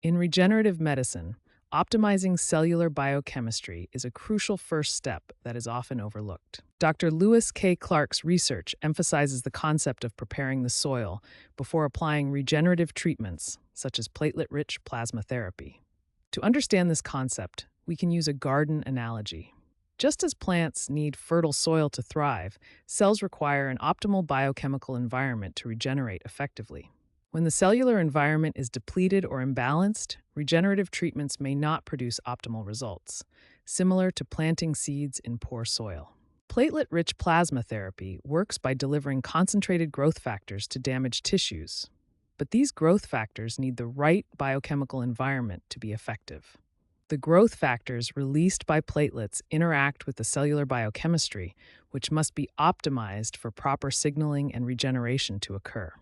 In regenerative medicine, optimizing cellular biochemistry is a crucial first step that is often overlooked. Dr. Lewis K. Clark's research emphasizes the concept of preparing the soil before applying regenerative treatments, such as platelet-rich plasma therapy. To understand this concept, we can use a garden analogy. Just as plants need fertile soil to thrive, cells require an optimal biochemical environment to regenerate effectively. When the cellular environment is depleted or imbalanced, regenerative treatments may not produce optimal results, similar to planting seeds in poor soil. Platelet-rich plasma therapy works by delivering concentrated growth factors to damaged tissues, but these growth factors need the right biochemical environment to be effective. The growth factors released by platelets interact with the cellular biochemistry, which must be optimized for proper signaling and regeneration to occur.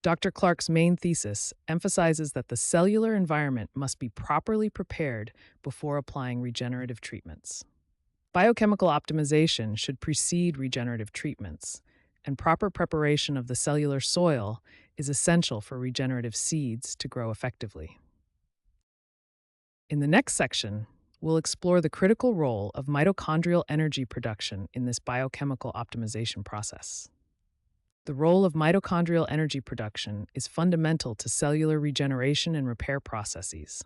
Dr. Clark's main thesis emphasizes that the cellular environment must be properly prepared before applying regenerative treatments. Biochemical optimization should precede regenerative treatments, and proper preparation of the cellular soil is essential for regenerative seeds to grow effectively. In the next section, we'll explore the critical role of mitochondrial energy production in this biochemical optimization process. The role of mitochondrial energy production is fundamental to cellular regeneration and repair processes.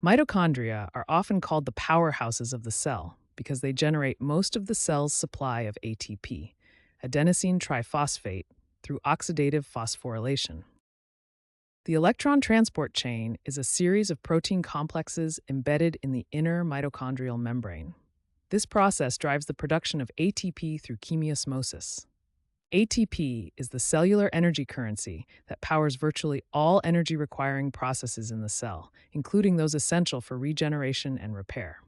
Mitochondria are often called the powerhouses of the cell because they generate most of the cell's supply of ATP, adenosine triphosphate, through oxidative phosphorylation. The electron transport chain is a series of protein complexes embedded in the inner mitochondrial membrane. This process drives the production of ATP through chemiosmosis. ATP is the cellular energy currency that powers virtually all energy-requiring processes in the cell, including those essential for regeneration and repair.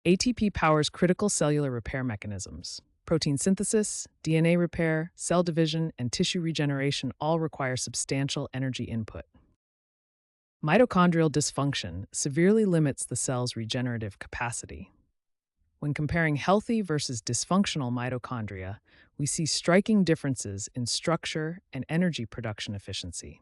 ATP powers critical cellular repair mechanisms. Protein synthesis, DNA repair, cell division, and tissue regeneration all require substantial energy input. Mitochondrial dysfunction severely limits the cell's regenerative capacity. When comparing healthy versus dysfunctional mitochondria, we see striking differences in structure and energy production efficiency.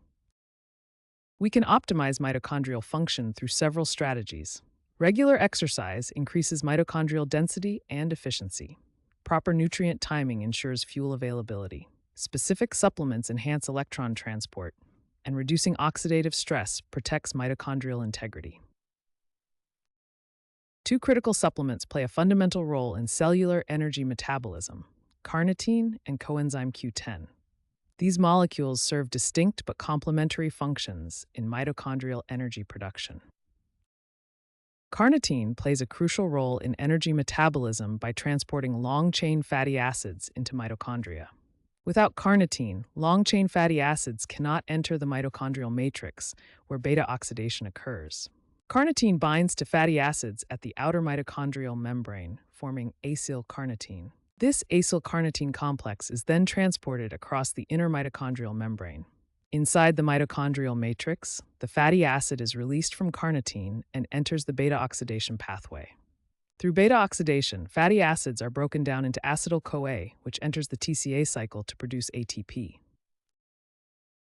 We can optimize mitochondrial function through several strategies. Regular exercise increases mitochondrial density and efficiency. Proper nutrient timing ensures fuel availability. Specific supplements enhance electron transport, and reducing oxidative stress protects mitochondrial integrity. Two critical supplements play a fundamental role in cellular energy metabolism: carnitine and coenzyme Q10. These molecules serve distinct but complementary functions in mitochondrial energy production. Carnitine plays a crucial role in energy metabolism by transporting long-chain fatty acids into mitochondria. Without carnitine, long-chain fatty acids cannot enter the mitochondrial matrix, where beta oxidation occurs. Carnitine binds to fatty acids at the outer mitochondrial membrane, forming acylcarnitine. This acylcarnitine complex is then transported across the inner mitochondrial membrane. Inside the mitochondrial matrix, the fatty acid is released from carnitine and enters the beta oxidation pathway. Through beta oxidation, fatty acids are broken down into acetyl-CoA, which enters the TCA cycle to produce ATP.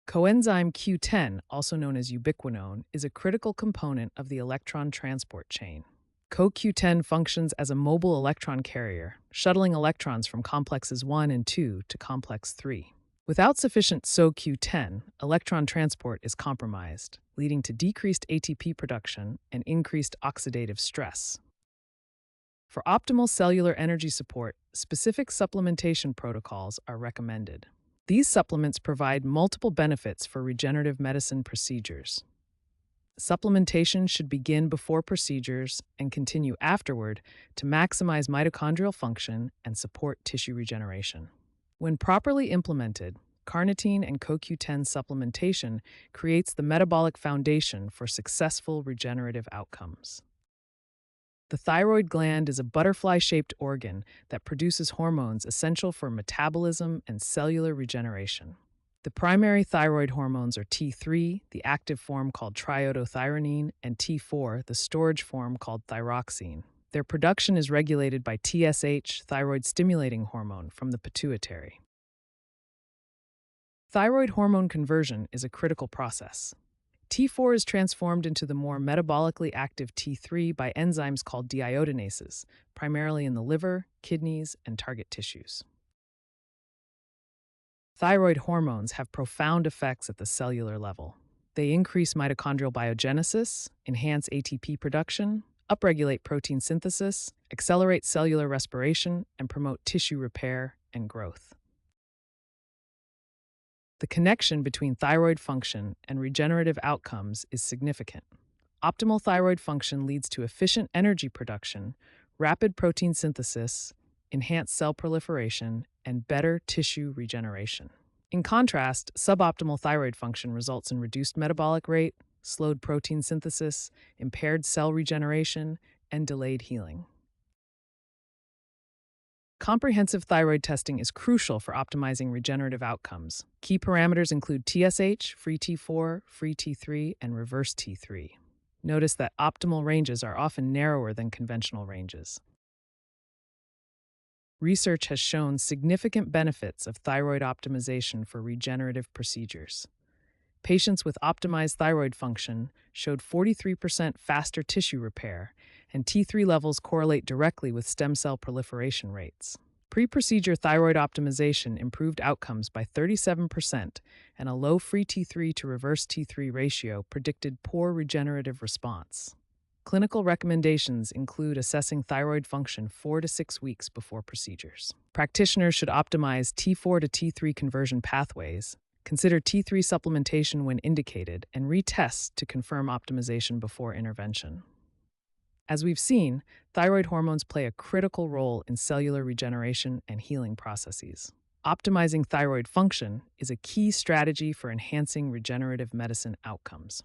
Coenzyme Q10, also known as ubiquinone, is a critical component of the electron transport chain. CoQ10 functions as a mobile electron carrier, shuttling electrons from complexes 1 and 2 to complex 3. Without sufficient CoQ10, electron transport is compromised, leading to decreased ATP production and increased oxidative stress. For optimal cellular energy support, specific supplementation protocols are recommended. These supplements provide multiple benefits for regenerative medicine procedures. Supplementation should begin before procedures and continue afterward to maximize mitochondrial function and support tissue regeneration. When properly implemented, carnitine and CoQ10 supplementation creates the metabolic foundation for successful regenerative outcomes. The thyroid gland is a butterfly-shaped organ that produces hormones essential for metabolism and cellular regeneration. The primary thyroid hormones are T3, the active form called triiodothyronine, and T4, the storage form called thyroxine. Their production is regulated by TSH, thyroid-stimulating hormone, from the pituitary. Thyroid hormone conversion is a critical process. T4 is transformed into the more metabolically active T3 by enzymes called deiodinases, primarily in the liver, kidneys, and target tissues. Thyroid hormones have profound effects at the cellular level. They increase mitochondrial biogenesis, enhance ATP production, upregulate protein synthesis, accelerate cellular respiration, and promote tissue repair and growth. The connection between thyroid function and regenerative outcomes is significant. Optimal thyroid function leads to efficient energy production, rapid protein synthesis, enhanced cell proliferation, and better tissue regeneration. In contrast, suboptimal thyroid function results in reduced metabolic rate, slowed protein synthesis, impaired cell regeneration, and delayed healing. Comprehensive thyroid testing is crucial for optimizing regenerative outcomes. Key parameters include TSH, free T4, free T3, and reverse T3. Notice that optimal ranges are often narrower than conventional ranges. Research has shown significant benefits of thyroid optimization for regenerative procedures. Patients with optimized thyroid function showed 43% faster tissue repair, and T3 levels correlate directly with stem cell proliferation rates. Pre-procedure thyroid optimization improved outcomes by 37%, and a low free T3 to reverse T3 ratio predicted poor regenerative response. Clinical recommendations include assessing thyroid function 4 to 6 weeks before procedures. Practitioners should optimize T4 to T3 conversion pathways, consider T3 supplementation when indicated, and retest to confirm optimization before intervention. As we've seen, thyroid hormones play a critical role in cellular regeneration and healing processes. Optimizing thyroid function is a key strategy for enhancing regenerative medicine outcomes.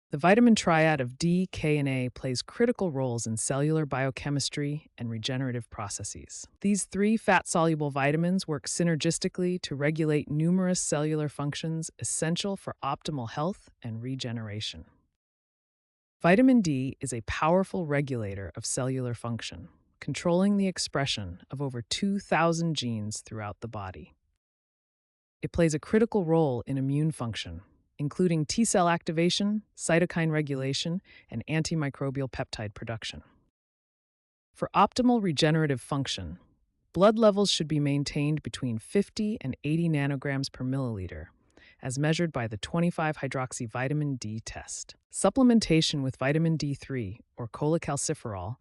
The vitamin triad of D, K, and A plays critical roles in cellular biochemistry and regenerative processes. These three fat-soluble vitamins work synergistically to regulate numerous cellular functions essential for optimal health and regeneration. Vitamin D is a powerful regulator of cellular function, controlling the expression of over 2,000 genes throughout the body. It plays a critical role in immune function, including T-cell activation, cytokine regulation, and antimicrobial peptide production. For optimal regenerative function, blood levels should be maintained between 50 and 80 nanograms per milliliter, as measured by the 25-hydroxyvitamin D test. Supplementation with vitamin D3, or cholecalciferol,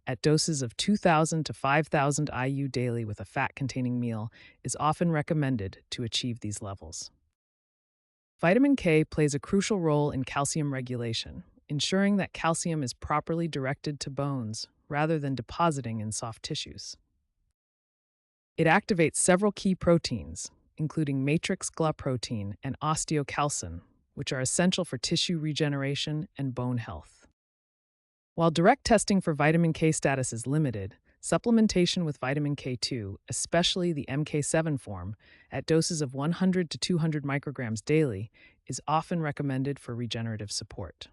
at doses of 2,000 to 5,000 IU daily with a fat-containing meal is often recommended to achieve these levels. Vitamin K plays a crucial role in calcium regulation, ensuring that calcium is properly directed to bones rather than depositing in soft tissues. It activates several key proteins, including matrix GLA protein and osteocalcin, which are essential for tissue regeneration and bone health. While direct testing for vitamin K status is limited, supplementation with vitamin K2, especially the MK7 form, at doses of 100 to 200 micrograms daily, is often recommended for regenerative support.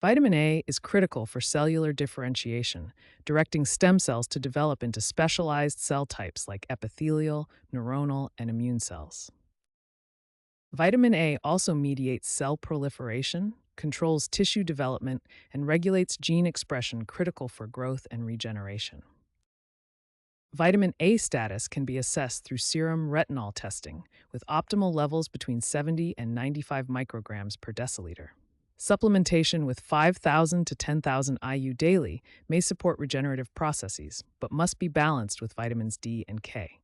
Vitamin A is critical for cellular differentiation, directing stem cells to develop into specialized cell types like epithelial, neuronal, and immune cells. Vitamin A also mediates cell proliferation, controls tissue development, and regulates gene expression critical for growth and regeneration. Vitamin A status can be assessed through serum retinol testing, with optimal levels between 70 and 95 micrograms per deciliter. Supplementation with 5,000 to 10,000 IU daily may support regenerative processes, but must be balanced with vitamins D and K.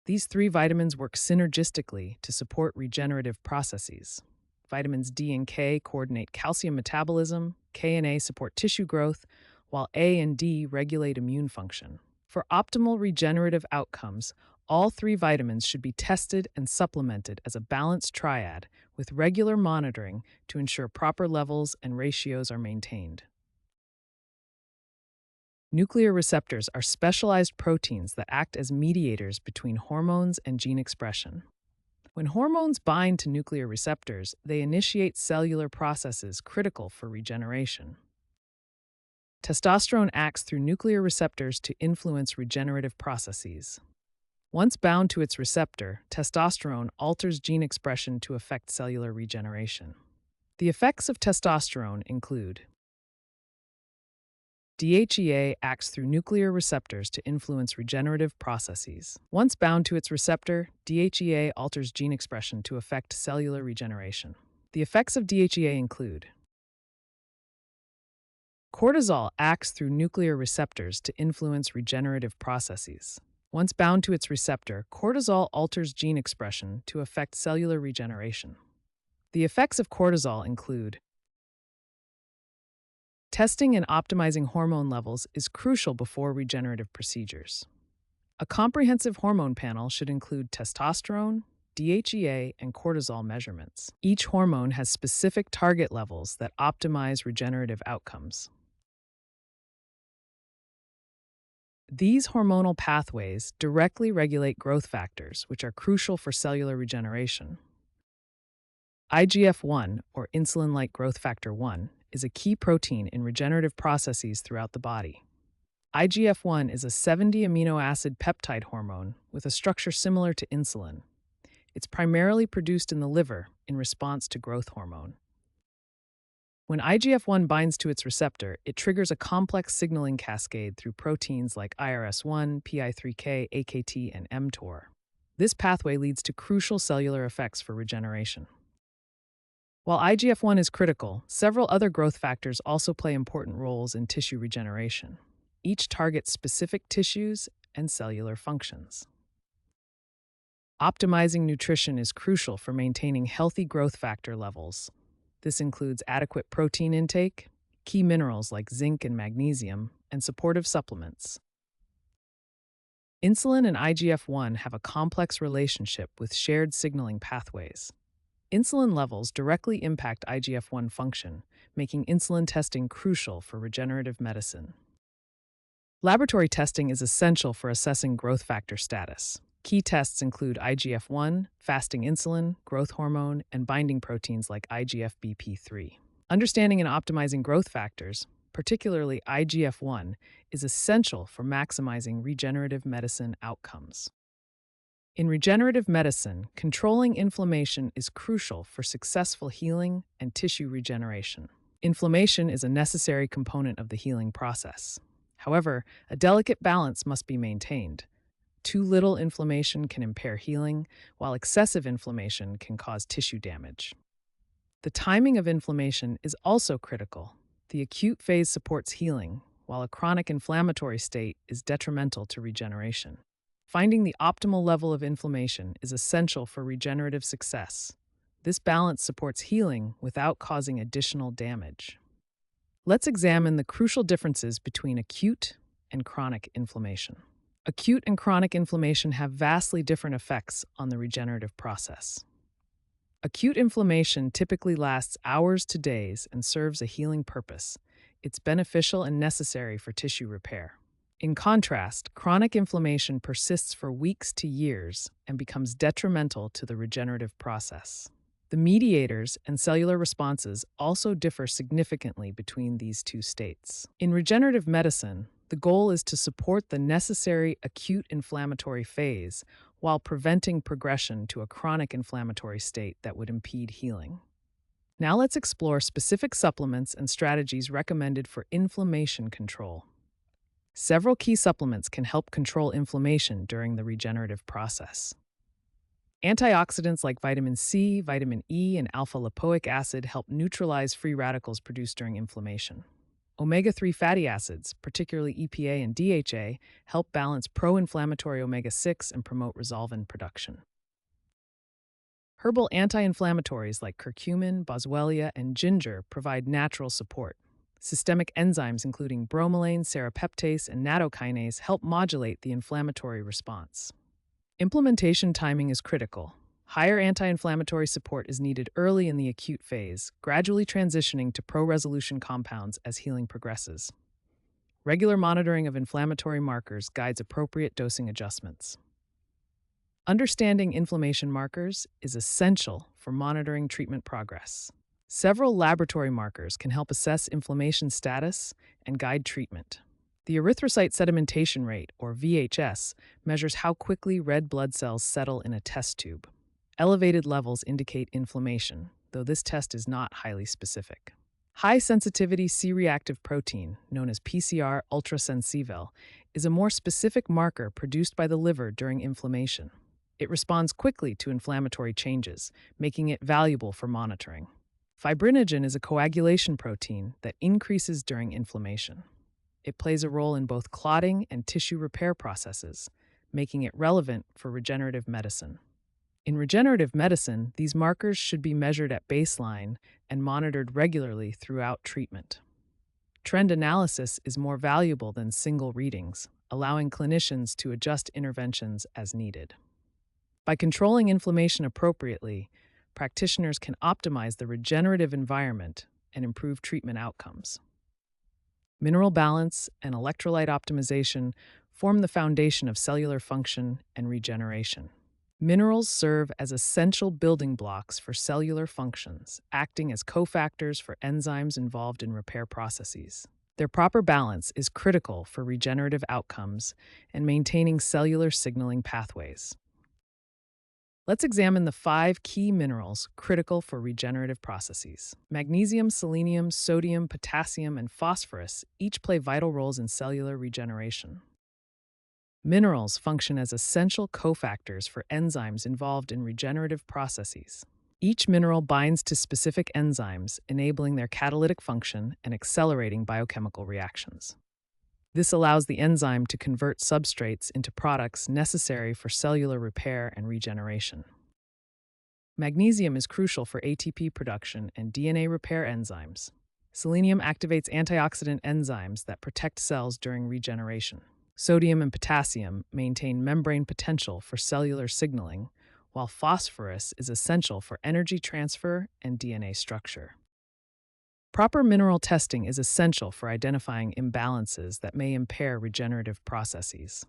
These three vitamins work synergistically to support regenerative processes. Vitamins D and K coordinate calcium metabolism, K and A support tissue growth, while A and D regulate immune function. For optimal regenerative outcomes, all three vitamins should be tested and supplemented as a balanced triad with regular monitoring to ensure proper levels and ratios are maintained. Nuclear receptors are specialized proteins that act as mediators between hormones and gene expression. When hormones bind to nuclear receptors, they initiate cellular processes critical for regeneration. Testosterone acts through nuclear receptors to influence regenerative processes. Once bound to its receptor, testosterone alters gene expression to affect cellular regeneration. The effects of testosterone include DHEA acts through nuclear receptors to influence regenerative processes. Once bound to its receptor, DHEA alters gene expression to affect cellular regeneration. The effects of DHEA include cortisol acts through nuclear receptors to influence regenerative processes. Once bound to its receptor, cortisol alters gene expression to affect cellular regeneration. The effects of cortisol include testing and optimizing hormone levels is crucial before regenerative procedures. A comprehensive hormone panel should include testosterone, DHEA, and cortisol measurements. Each hormone has specific target levels that optimize regenerative outcomes. These hormonal pathways directly regulate growth factors, which are crucial for cellular regeneration. IGF-1, or insulin-like growth factor 1, is a key protein in regenerative processes throughout the body. IGF-1 is a 70 amino acid peptide hormone with a structure similar to insulin. It's primarily produced in the liver in response to growth hormone. When IGF-1 binds to its receptor, it triggers a complex signaling cascade through proteins like IRS1, PI3K, AKT, and mTOR. This pathway leads to crucial cellular effects for regeneration. While IGF-1 is critical, several other growth factors also play important roles in tissue regeneration. Each targets specific tissues and cellular functions. Optimizing nutrition is crucial for maintaining healthy growth factor levels. This includes adequate protein intake, key minerals like zinc and magnesium, and supportive supplements. Insulin and IGF-1 have a complex relationship with shared signaling pathways. Insulin levels directly impact IGF-1 function, making insulin testing crucial for regenerative medicine. Laboratory testing is essential for assessing growth factor status. Key tests include IGF-1, fasting insulin, growth hormone, and binding proteins like IGF-BP3. Understanding and optimizing growth factors, particularly IGF-1, is essential for maximizing regenerative medicine outcomes. In regenerative medicine, controlling inflammation is crucial for successful healing and tissue regeneration. Inflammation is a necessary component of the healing process. However, a delicate balance must be maintained. Too little inflammation can impair healing, while excessive inflammation can cause tissue damage. The timing of inflammation is also critical. The acute phase supports healing, while a chronic inflammatory state is detrimental to regeneration. Finding the optimal level of inflammation is essential for regenerative success. This balance supports healing without causing additional damage. Let's examine the crucial differences between acute and chronic inflammation. Acute and chronic inflammation have vastly different effects on the regenerative process. Acute inflammation typically lasts hours to days and serves a healing purpose. It's beneficial and necessary for tissue repair. In contrast, chronic inflammation persists for weeks to years and becomes detrimental to the regenerative process. The mediators and cellular responses also differ significantly between these two states. In regenerative medicine, the goal is to support the necessary acute inflammatory phase while preventing progression to a chronic inflammatory state that would impede healing. Now let's explore specific supplements and strategies recommended for inflammation control. Several key supplements can help control inflammation during the regenerative process. Antioxidants like vitamin C, vitamin E, and alpha-lipoic acid help neutralize free radicals produced during inflammation. Omega-3 fatty acids, particularly EPA and DHA, help balance pro-inflammatory omega-6 and promote resolvin production. Herbal anti-inflammatories like curcumin, boswellia, and ginger provide natural support. Systemic enzymes including bromelain, serrapeptase, and nattokinase help modulate the inflammatory response. Implementation timing is critical. Higher anti-inflammatory support is needed early in the acute phase, gradually transitioning to pro-resolution compounds as healing progresses. Regular monitoring of inflammatory markers guides appropriate dosing adjustments. Understanding inflammation markers is essential for monitoring treatment progress. Several laboratory markers can help assess inflammation status and guide treatment. The erythrocyte sedimentation rate, or VHS, measures how quickly red blood cells settle in a test tube. Elevated levels indicate inflammation, though this test is not highly specific. High-sensitivity C-reactive protein, known as PCR ultrasensivel, is a more specific marker produced by the liver during inflammation. It responds quickly to inflammatory changes, making it valuable for monitoring. Fibrinogen is a coagulation protein that increases during inflammation. It plays a role in both clotting and tissue repair processes, making it relevant for regenerative medicine. In regenerative medicine, these markers should be measured at baseline and monitored regularly throughout treatment. Trend analysis is more valuable than single readings, allowing clinicians to adjust interventions as needed. By controlling inflammation appropriately, practitioners can optimize the regenerative environment and improve treatment outcomes. Mineral balance and electrolyte optimization form the foundation of cellular function and regeneration. Minerals serve as essential building blocks for cellular functions, acting as cofactors for enzymes involved in repair processes. Their proper balance is critical for regenerative outcomes and maintaining cellular signaling pathways. Let's examine the 5 key minerals critical for regenerative processes. Magnesium, selenium, sodium, potassium, and phosphorus each play vital roles in cellular regeneration. Minerals function as essential cofactors for enzymes involved in regenerative processes. Each mineral binds to specific enzymes, enabling their catalytic function and accelerating biochemical reactions. This allows the enzyme to convert substrates into products necessary for cellular repair and regeneration. Magnesium is crucial for ATP production and DNA repair enzymes. Selenium activates antioxidant enzymes that protect cells during regeneration. Sodium and potassium maintain membrane potential for cellular signaling, while phosphorus is essential for energy transfer and DNA structure. Proper mineral testing is essential for identifying imbalances that may impair regenerative processes.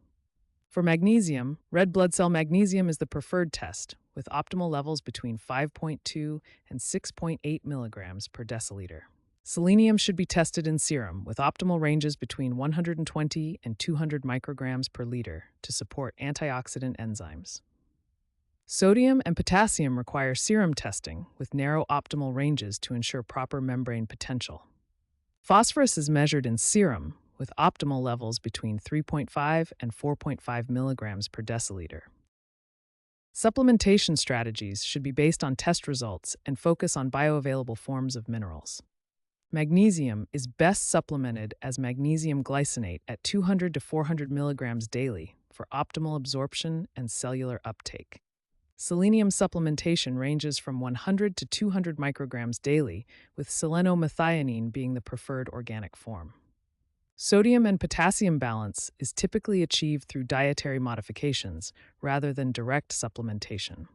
For magnesium, red blood cell magnesium is the preferred test, with optimal levels between 5.2 and 6.8 milligrams per deciliter. Selenium should be tested in serum, with optimal ranges between 120 and 200 micrograms per liter to support antioxidant enzymes. Sodium and potassium require serum testing, with narrow optimal ranges to ensure proper membrane potential. Phosphorus is measured in serum, with optimal levels between 3.5 and 4.5 milligrams per deciliter. Supplementation strategies should be based on test results and focus on bioavailable forms of minerals. Magnesium is best supplemented as magnesium glycinate at 200 to 400 milligrams daily for optimal absorption and cellular uptake. Selenium supplementation ranges from 100 to 200 micrograms daily, with selenomethionine being the preferred organic form. Sodium and potassium balance is typically achieved through dietary modifications rather than direct supplementation.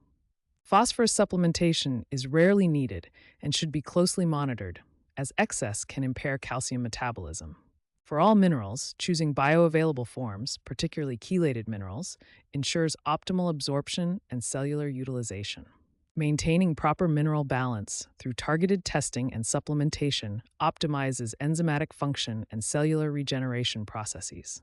Phosphorus supplementation is rarely needed and should be closely monitored, as excess can impair calcium metabolism. For all minerals, choosing bioavailable forms, particularly chelated minerals, ensures optimal absorption and cellular utilization. Maintaining proper mineral balance through targeted testing and supplementation optimizes enzymatic function and cellular regeneration processes.